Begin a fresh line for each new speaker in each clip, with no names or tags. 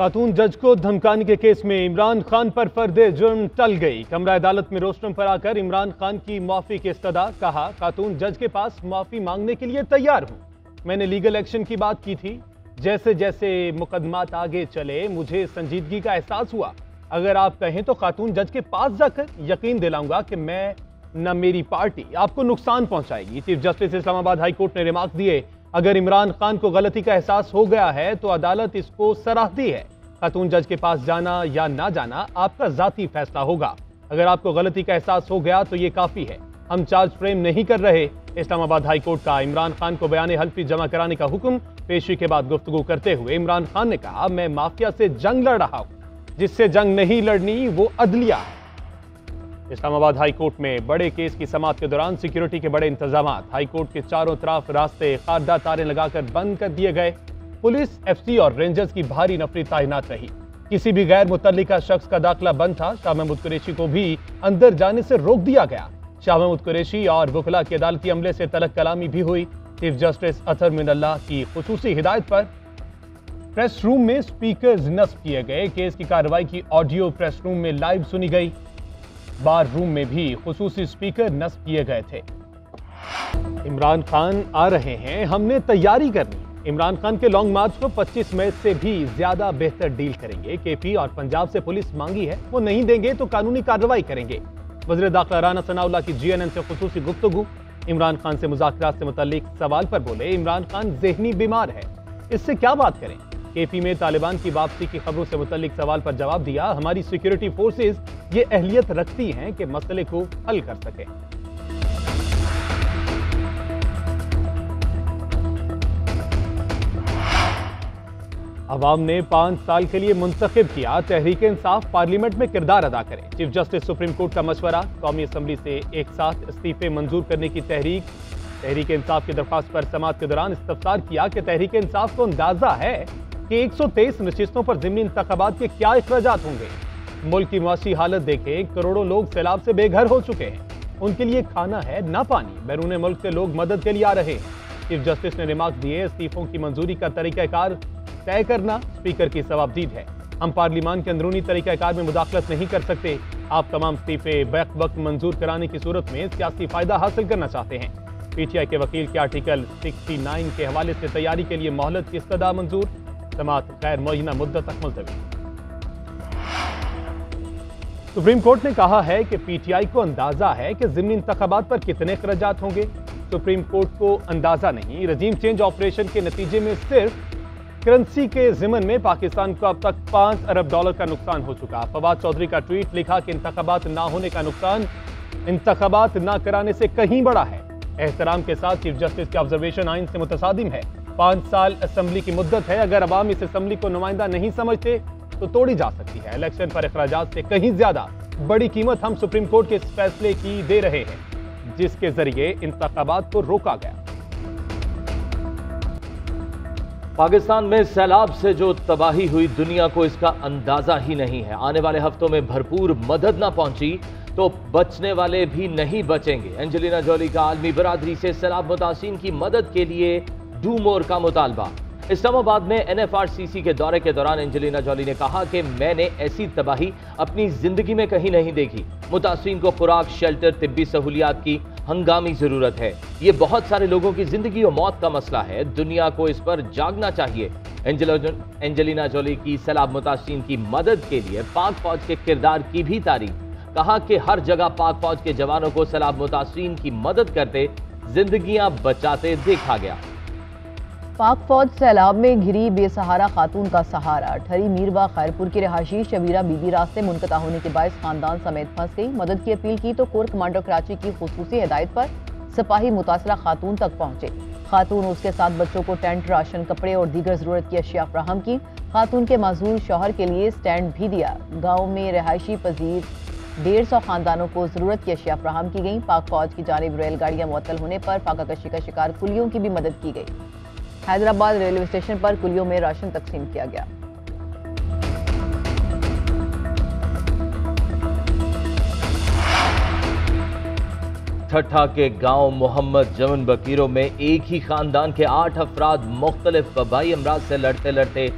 खातून जज को धमकाने के केस में इमरान खान पर फर्दे जुर्म टल गई। कमरा अदालत में रोस्टरम पर आकर इमरान खान की माफी की इस्तदा। कहा, खातून जज के पास माफी मांगने के लिए तैयार हूं। मैंने लीगल एक्शन की बात की थी। जैसे जैसे मुकदमात आगे चले मुझे संजीदगी का एहसास हुआ। अगर आप कहें तो खातून जज के पास जाकर यकीन दिलाऊंगा कि मैं न मेरी पार्टी आपको नुकसान पहुंचाएगी। Chief justice Islamabad high court ने रिमार्क दिए, अगर इमरान खान को गलती का एहसास हो गया है तो अदालत इसको सराहती है। खातून जज के पास जाना या ना जाना आपका जाती फैसला होगा। अगर आपको गलती का एहसास हो गया तो ये काफी है। हम चार्ज फ्रेम नहीं कर रहे। इस्लामाबाद हाई कोर्ट का इमरान खान को बयान हल्फी जमा कराने का हुक्म। पेशी के बाद गुफ्तगू करते हुए इमरान खान ने कहा, मैं माफिया से जंग लड़ रहा हूं, जिससे जंग नहीं लड़नी वो अदलिया है। इस्लामाबाद हाई कोर्ट में बड़े केस की समाअत के दौरान सिक्योरिटी के बड़े इंतजाम। हाई कोर्ट के चारों तरफ रास्ते खारदा तारे लगाकर बंद कर दिए गए। पुलिस, एफसी और रेंजर्स की भारी नफरी तैनात रही। किसी भी गैर मुतल्लिका शख्स का दाखिला बंद था। शाह महमूद कुरैशी को भी अंदर जाने से रोक दिया गया। शाह महमूद कुरैशी और वकला के अदालती अमले से तलक कलामी भी हुई। चीफ जस्टिस अतहर मिनल्लाह की खुसूसी हिदायत पर प्रेस रूम में स्पीकर्स नस्ब किए गए। केस की कार्रवाई की ऑडियो प्रेस रूम में लाइव सुनी गई। बार रूम में भी खुसूसी स्पीकर नस्ब किए गए थे। इमरान खान आ रहे हैं, हमने तैयारी करनी। इमरान खान के लॉन्ग मार्च को 25 मई से भी ज्यादा बेहतर डील करेंगे। केपी और पंजाब से पुलिस मांगी है, वो नहीं देंगे तो कानूनी कार्रवाई करेंगे। वज़ीर दाखिला राना सनाउल्लाह की जीएनएन से खुसूसी गुफ्तगू। इमरान खान से मुज़ाकरात से मुतल्लिक सवाल पर बोले, इमरान खान ज़हनी बीमार है, इससे क्या बात करें। केपी में तालिबान की वापसी की खबरों से मुतल्लिक सवाल पर जवाब दिया, हमारी सिक्योरिटी फोर्सेस ये अहलियत रखती हैं कि मसले को हल कर सके। अवाम ने 5 साल के लिए मुंतखब किया, तहरीक इंसाफ पार्लियामेंट में किरदार अदा करें। चीफ जस्टिस सुप्रीम कोर्ट का मशवरा। कौमी असम्बली से एक साथ इस्तीफे मंजूर करने की तहरीक इंसाफ की दरख्वास्त पर समाअत के दौरान इस्तफसार किया कि तहरीक इंसाफ को अंदाजा है कि 123 नशिस्तों पर ज़िमनी इंतखाबात के क्या अखराजात होंगे। मुल्क की मुआशी हालत देखें, करोड़ों लोग सैलाब से बेघर हो चुके हैं। उनके लिए खाना है ना पानी। बैरून मुल्क से लोग मदद के लिए आ रहे हैं। चीफ जस्टिस ने रिमार्क दिए, इस्तीफों की मंजूरी का तरीकाकार तय करना स्पीकर की सवाबदीद है। हम पार्लियामान के अंदरूनी तरीकाकार में मुदाखलत नहीं कर सकते। आप तमाम इस्तीफे बैक वक्त मंजूर कराने की सूरत में सियासी फायदा हासिल करना चाहते हैं। पीटीआई के वकील के आर्टिकल 69 के हवाले से तैयारी के लिए मोहलत की इस्तदा मंजूर। समाअत गैर मुअय्यना मुद्दत तक मुलतवी। सुप्रीम कोर्ट ने कहा है कि पीटीआई को अंदाजा है कि ज़िमनी इंतखाबात पर कितने खर्चात होंगे। सुप्रीम कोर्ट को अंदाजा नहीं। रजीम चेंज ऑपरेशन के नतीजे में सिर्फ करेंसी के ज़िमन में पाकिस्तान को अब तक $5 अरब का नुकसान हो चुका। फवाद चौधरी का ट्वीट लिखा कि इंतखाबात ना होने का नुकसान इंतखाबात ना कराने से कहीं बड़ा है। एहतराम के साथ चीफ जस्टिस के ऑब्जर्वेशन आइन से मुतसादिम है। 5 साल असम्बली की मुद्दत है। अगर अवाम इस असम्बली को नुमाइंदा नहीं समझते तो तोड़ी जा सकती है। इलेक्शन पर अखराजात से कहीं ज्यादा बड़ी कीमत हम सुप्रीम कोर्ट के इस फैसले की दे रहे हैं, जिसके जरिए इंतखाबात को रोका गया।
पाकिस्तान में सैलाब से जो तबाही हुई, दुनिया को इसका अंदाजा ही नहीं है। आने वाले हफ्तों में भरपूर मदद ना पहुंची तो बचने वाले भी नहीं बचेंगे। एंजेलिना जोली का आलमी बरादरी से सैलाब मुतासिरीन की मदद के लिए डू मोर का मुतालबा। इस्लामाबाद में एनएफआरसीसी के दौरे के दौरान एंजेलिना जोली ने कहा कि मैंने ऐसी तबाही अपनी जिंदगी में कहीं नहीं देखी। मुतासिरीन को खुराक, शेल्टर, तिब्बी सहूलियात की हंगामी जरूरत है। ये बहुत सारे लोगों की जिंदगी और मौत का मसला है। दुनिया को इस पर जागना चाहिए। एंजेलिना जोली की सैलाब मुतासिरीन की मदद के लिए पाक फौज के किरदार की भी तारीफ। कहा कि हर जगह पाक फौज के जवानों को सैलाब मुतासिरीन की मदद करते, जिंदगियां बचाते देखा गया।
पाक फौज सैलाब में घिरी बेसहारा खातून का सहारा। ठहरी मीरबा खैरपुर की रहायशी शबीरा बीबी रास्ते मुनक़ता होने के बायस खानदान समेत फंस गई। मदद की अपील की तो कोर कमांडर कराची की खुसूसी हिदायत पर सिपाही मुतासरा खातून तक पहुंचे। खातून उसके साथ बच्चों को टेंट, राशन, कपड़े और दीगर जरूरत की अशिया फ्राहम की। खातून के माजूर शौहर के लिए स्टैंड भी दिया। गाँव में रहायशी पजीर 150 खानदानों को जरूरत की अशिया फ्राहम की गई। पाक फौज की जानिब रेलगाड़ियां मुअत्तल होने पर फाका कशी का शिकार कुलियों की भी मदद की गई। हैदराबाद रेलवे स्टेशन पर कुलियों में राशन तकसीम किया गया।
ठट्ठा के गांव मोहम्मद जमन बकीरों में एक ही खानदान के 8 अफराद मुख्तलिफ वबाई अमराज से लड़ते लड़ते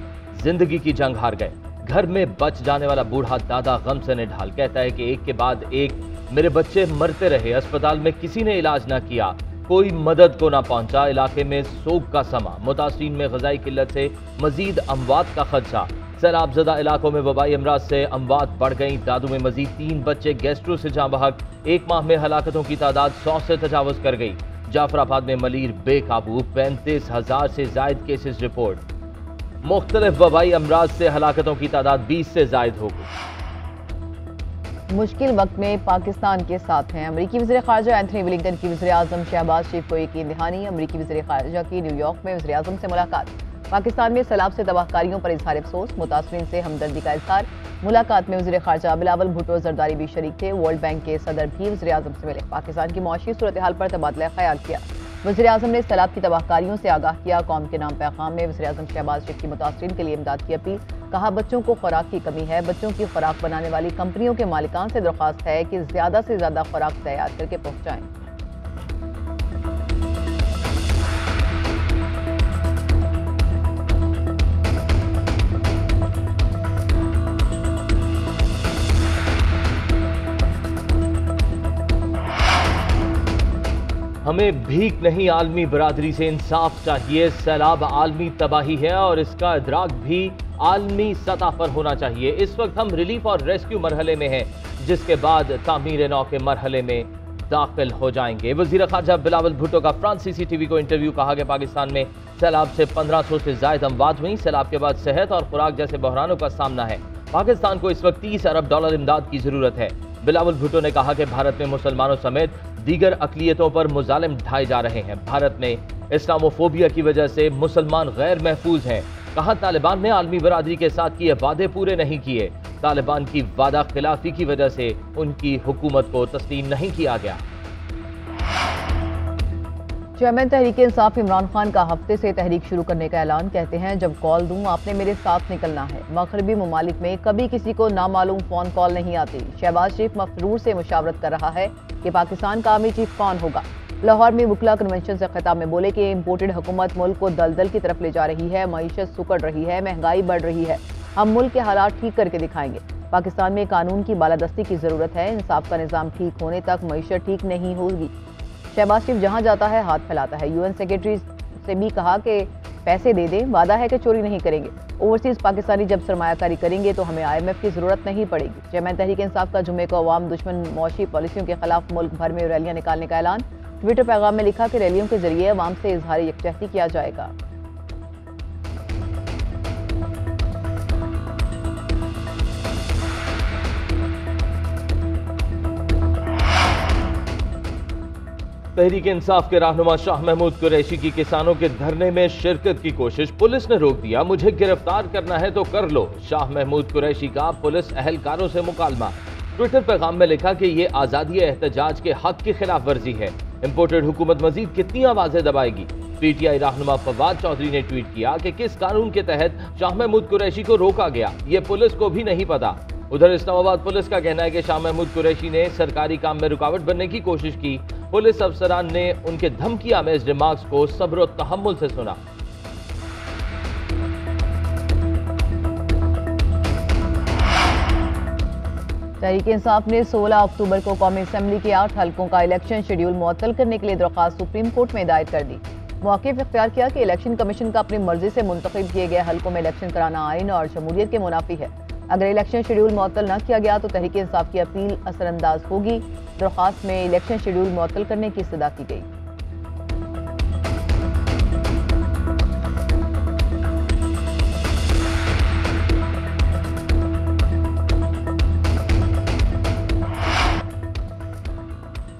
जिंदगी की जंग हार गए। घर में बच जाने वाला बूढ़ा दादा गम से निढाल कहता है कि एक के बाद एक मेरे बच्चे मरते रहे, अस्पताल में किसी ने इलाज ना किया, कोई मदद को ना पहुंचा। इलाके में सोग का समा, मुतासिरीन में ग़िज़ाई किल्लत से मजीद अमवात का खदशा। सैलाब ज़दा इलाकों में वबाई अमराज से अमवात बढ़ गई। दादू में मजीद 3 बच्चे गैस्ट्रो से जाँ बहक। 1 माह में हलाकतों की तादाद 100 से तजावुज कर गई। जाफराबाद में मलीर बेकाबू, 35,000 से जायद केसेस रिपोर्ट। मुख्तलिफ वबाई अमराज से हलाकतों की तादाद 20 से जायद हो गई।
मुश्किल वक्त में पाकिस्तान के साथ हैं। अमरीकी वज़ीर ख़ारजा एंथनी ब्लिंकन की वज़ीर आज़म शहबाज शरीफ को यकीन दहानी। अमरीकी वज़ीर ख़ारजा की न्यूयॉर्क में वज़ीर आज़म से मुलाकात। पाकिस्तान में सैलाब से तबाहकारियों पर इजहार अफसोस, मुतासरीन से हमदर्दी का इजहार। मुलाकात में वज़ीर ख़ारजा बिलावल भुट्टो जरदारी भी शरीक थे। वर्ल्ड बैंक के सदर भी वज़ीर आज़म से मिले। पाकिस्तान की मुआशी सूरत हाल पर तबादला ख्याल किया। वज़ीर आज़म ने सैलाब की तबाहकारियों से आगाह किया। कौम के नाम पैगाम में वज़ीर आज़म शहबाज शरीफ की मुतासरीन के लिए इमदाद की अपील। कहा, बच्चों को खुराक की कमी है। बच्चों की खुराक बनाने वाली कंपनियों के मालिकान से दरख्वास्त है कि ज़्यादा से ज़्यादा खुराक तैयार करके पहुँचाएँ।
हमें भीख नहीं, आलमी बरादरी से इंसाफ चाहिए। सैलाब आलमी तबाही है और इसका इदराक भी आलमी सतह पर होना चाहिए। इस वक्त हम रिलीफ और रेस्क्यू मरहले में हैं, जिसके बाद तामीर नौ के मरहले में दाखिल हो जाएंगे। वज़ीर ख़ारजा बिलावल भुट्टो का फ्रांसीसी टीवी को इंटरव्यू। कहा कि पाकिस्तान में सैलाब से 1500 से जायद अमवात हुई। सैलाब के बाद सेहत और खुराक जैसे बहरानों का सामना है। पाकिस्तान को इस वक्त 30 अरब डॉलर इमदाद की जरूरत है। बिलावल भुट्टो ने कहा कि भारत में मुसलमानों समेत दीगर अक़लियतों पर मुजालिम ढाए जा रहे हैं। भारत में इस्लामोफोबिया की वजह से मुसलमान गैर महफूज हैं। कहा, तालिबान ने आलमी बरादरी के साथ किए वादे पूरे नहीं किए। तालिबान की वादा खिलाफी की वजह से उनकी हुकूमत को तस्लीम नहीं किया गया।
चेयरमैन तहरीक इंसाफ इमरान खान का हफ्ते से तहरीक शुरू करने का ऐलान। कहते हैं, जब कॉल दूं आपने मेरे साथ निकलना है। मगरबी ममालिक में कभी किसी को नामालूम फोन कॉल नहीं आती। शहबाज शरीफ मफरूर से मुशावरत कर रहा है कि पाकिस्तान का आर्मी चीफ कौन होगा। लाहौर में वकला कन्वेंशन से खिताब में बोले कि इम्पोर्टेड हुकूमत मुल्क को दलदल की तरफ ले जा रही है। मईशत सुकड़ रही है, महंगाई बढ़ रही है। हम मुल्क के हालात ठीक करके दिखाएंगे। पाकिस्तान में कानून की बालादस्ती की जरूरत है। इंसाफ का निज़ाम ठीक होने तक मईशत ठीक नहीं होगी। शहबाज शरीफ जहां जाता है हाथ फैलाता है। यूएन सेक्रेटरी से भी कहा कि पैसे दे दें, वादा है कि चोरी नहीं करेंगे। ओवरसीज पाकिस्तानी जब सरमायाकारी करेंगे तो हमें IMF की जरूरत नहीं पड़ेगी। चेयरमैन तहरीक इंसाफ का जुम्मे को अवाम दुश्मन मौशी पॉलिसियों के खिलाफ मुल्क भर में रैलियां निकालने का ऐलान। ट्विटर पैगाम में लिखा कि रैलियों के जरिए अवाम से इजहार यकजहती किया जाएगा।
तहरीक इंसाफ के रहनुमा शाह महमूद कुरैशी की किसानों के धरने में शिरकत की कोशिश पुलिस ने रोक दिया। मुझे गिरफ्तार करना है तो कर लो, शाह महमूद कुरैशी का पुलिस अहलकारों से मुकालमा। ट्विटर पैगाम में लिखा कि यह आजादी एहतजाज के हक की खिलाफ वर्जी है। इम्पोर्टेड हुकूमत मजीद कितनी आवाजें दबाएगी। PTI रहनुमा फवाद चौधरी ने ट्वीट किया कि किस कानून के तहत शाह महमूद कुरैशी को रोका गया, ये पुलिस को भी नहीं पता। उधर इस्लामाबाद पुलिस का कहना है कि शाह महमूद कुरैशी ने सरकारी काम में रुकावट बनने की कोशिश की। पुलिस अफसरान ने उनके धमकी आमेज रिमार्क्स को सब्र और तहम्मुल से सुना।
तहरीक इंसाफ ने 16 अक्टूबर को कौमी असम्बली के 8 हल्कों का इलेक्शन शेड्यूल मुअत्तल करने के लिए दरख्वास्त सुप्रीम कोर्ट में दायर कर दी। मौक़िफ़ इख्तियार किया कि इलेक्शन कमीशन का अपनी मर्जी से मुंतखब किए गए हल्कों में इलेक्शन कराना आइन और जमहूरियत के मुनाफी है। अगर इलेक्शन शेड्यूल मुअत्तल न किया गया तो तहरीक इंसाफ की अपील असरअंदाज होगी। दरख्वास्त में इलेक्शन शेड्यूल मुअत्तल करने की इस्तदा की गई।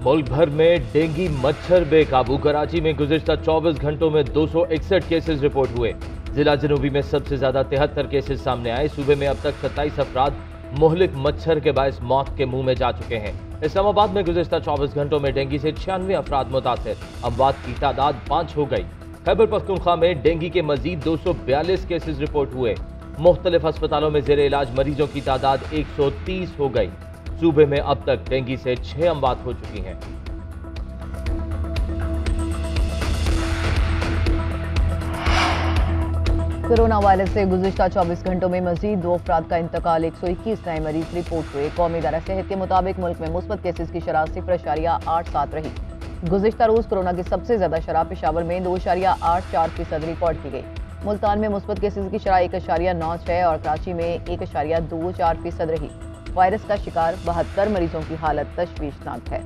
मुल्क भर में डेंगू मच्छर बेकाबू। कराची में गुज़िश्ता 24 घंटों में 261 केसेस रिपोर्ट हुए। जिला जनूबी में सबसे ज्यादा 73 केसेस सामने आए। सूबे में अब तक 27 अफराद मुहलिक मच्छर के बायस मौत के मुंह में जा चुके हैं। इस्लामाबाद में गुज़िश्ता 24 घंटों में डेंगू से 96 अफराद मुतासिर। अमवात की तादाद 5 हो गई। खैबर पख्तूनख्वा में डेंगू के मजीद 242 केसेस रिपोर्ट हुए। मुख्तलिफ अस्पतालों में जेर इलाज मरीजों की तादाद 130 हो गई। सूबे में अब तक डेंगू से 6 अमवात हो चुकी हैं।
कोरोना वायरस से गुज़िश्ता 24 घंटों में मजीद 2 अफराद का इंतकाल, 121 नए मरीज रिपोर्ट हुए। कौमी इदारा सेहत के मुताबिक मुल्क में मुस्बत केसेस की शरह 0.87 रही। गुज़िश्ता रोज कोरोना की सबसे ज्यादा शरह पेशावर में 2.84% रिकॉर्ड की गई। मुल्तान में मुस्बत केसेस की शरह 1.96 और कराची में 1.24% रही। वायरस का शिकार 72 मरीजों की हालत तशवीशनाक है।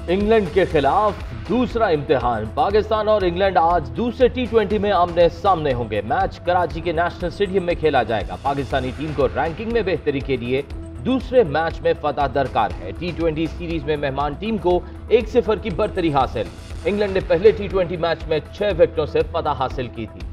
इंग्लैंड के खिलाफ दूसरा इम्तिहान। पाकिस्तान और इंग्लैंड आज दूसरे T20 में आमने सामने होंगे। मैच कराची के नेशनल स्टेडियम में खेला जाएगा। पाकिस्तानी टीम को रैंकिंग में बेहतरी के लिए दूसरे मैच में फतह दरकार है। T20 सीरीज में मेहमान टीम को 1-0 की बढ़तरी हासिल। इंग्लैंड ने पहले T20 मैच में 6 विकेटों से फतह हासिल की थी।